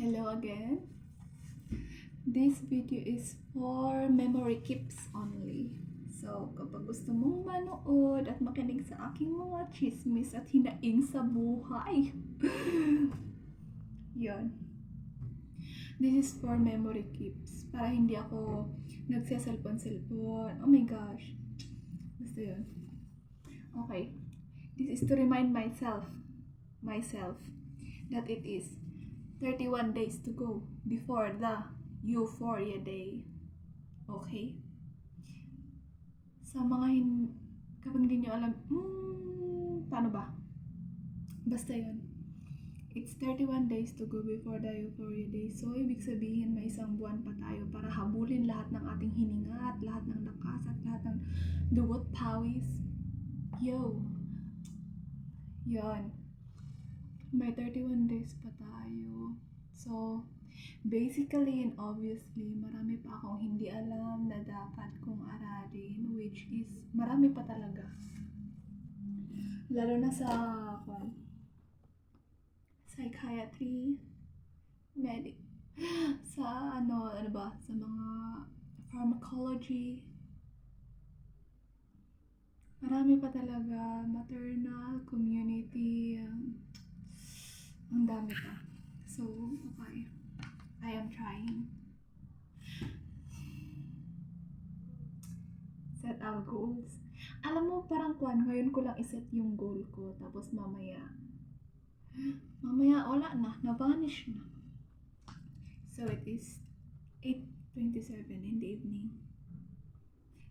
Hello again. This video is for memory keeps only. So, kapag gusto mong manood at makinig sa aking mga chismis at hinaing sa buhay, yon. This is for memory keeps. Para hindi ako nagsiselfon-selfon. Oh my gosh. Basta yun. Okay. This is to remind myself, that it is 31 days to go before the Euphoria Day. Okay? Sa mga kapag hindi nyo alam, paano ba? Basta yun. It's 31 days to go before the Euphoria Day. So, ibig sabihin may isang buwan pa tayo para habulin lahat ng ating hininga at lahat ng lakas at lahat ng dugot pawis. Yo! Yon. May 31 days pa tayo. So, basically and obviously, marami pa akong hindi alam na dapat kong aralin, which is, marami pa talaga. Lalo na sa psychiatry, sa sa mga pharmacology, marami pa talaga, maternal, community, ang dami pa. So, okay. I am trying. Set our goals. Alam mo, parang ngayon ko lang iset yung goal ko, tapos mamaya, wala na, na-vanish na. So, it is 8:27 in the evening.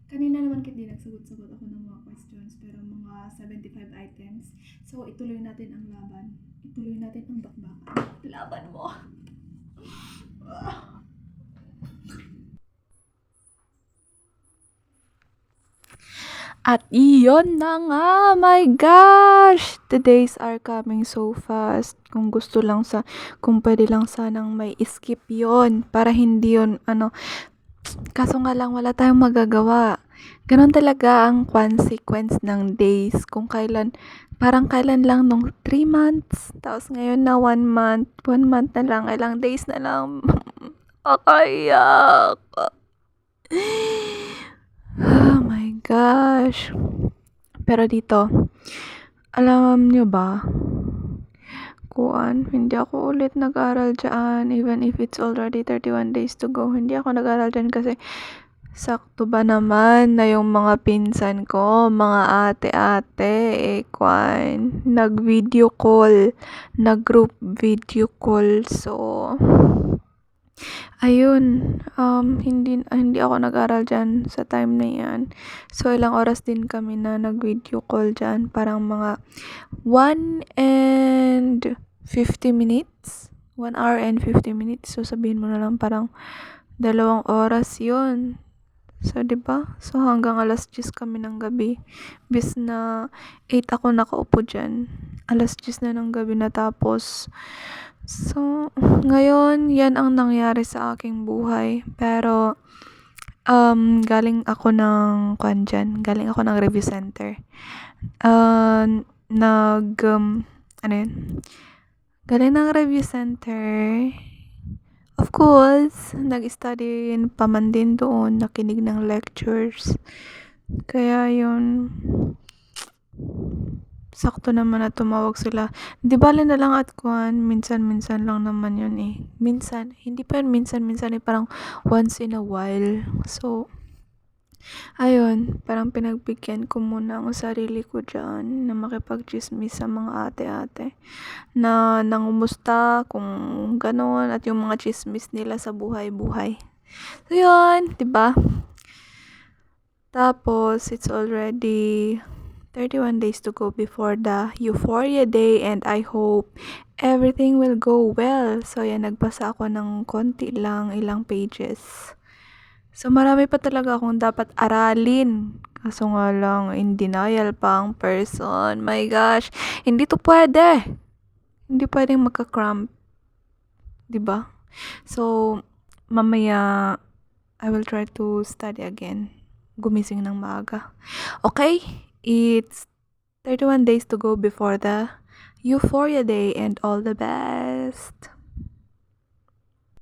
Kanina naman hindi nagsagot-sagot ako ng mga questions, pero mga 75 items. So, ituloy natin ang laban. Ituloy natin ang bakbakan. Laban mo! At iyon na nga, my gosh! The days are coming so fast. Kung pwede lang sanang may skip yon para hindi yon kaso nga lang wala tayong magagawa. Ganon talaga ang consequence ng days. Parang kailan lang nung 3 months, tapos ngayon na 1 month. 1 month na lang, ilang days na lang. Kakayak. Oh my gosh. Pero dito, alam nyo ba, hindi ako ulit nag-aral dyan, even if it's already 31 days to go. Hindi ako nag-aral dyan kasi sakto ba naman na yung mga pinsan ko, mga ate-ate, nag-video call, nag-group video call. So, ayun, hindi ako nag-aral dyan sa time na yan. So, ilang oras din kami na nag-video call dyan. Parang mga 1 hour and 50 minutes. So, sabihin mo na lang parang 2 oras yun. So, diba? So, hanggang alas 10 kami ng gabi. Bis na 8 ako nakaupo dyan. Alas 10 na ng gabi natapos. So, ngayon, yan ang nangyari sa aking buhay. Pero, galing ako ng review center. Galing ng review center. Of course, nag-study pa man din doon, nakinig ng lectures. Kaya yun, sakto naman na tumawag sila. Di bale na lang at minsan-minsan lang naman yun eh. Minsan, hindi pa yun minsan eh, parang once in a while. So, ayun, parang pinagbigyan ko muna ang sarili ko dyan na makipag-chismis sa mga ate-ate na nangumusta kung gano'n at yung mga chismis nila sa buhay-buhay. So, yun, diba? Tapos, it's already 31 days to go before the Euphoria Day and I hope everything will go well. So, yan, nagbasa ako ng konti lang, ilang pages. So, marami pa talaga akong dapat aralin. Kaso nga lang, in denial pa ang person. My gosh, hindi to pwede. Hindi pwedeng magka-cramp. Diba? So, mamaya, I will try to study again. Gumising ng maaga. Okay? It's 31 days to go before the Euphoria Day and all the best.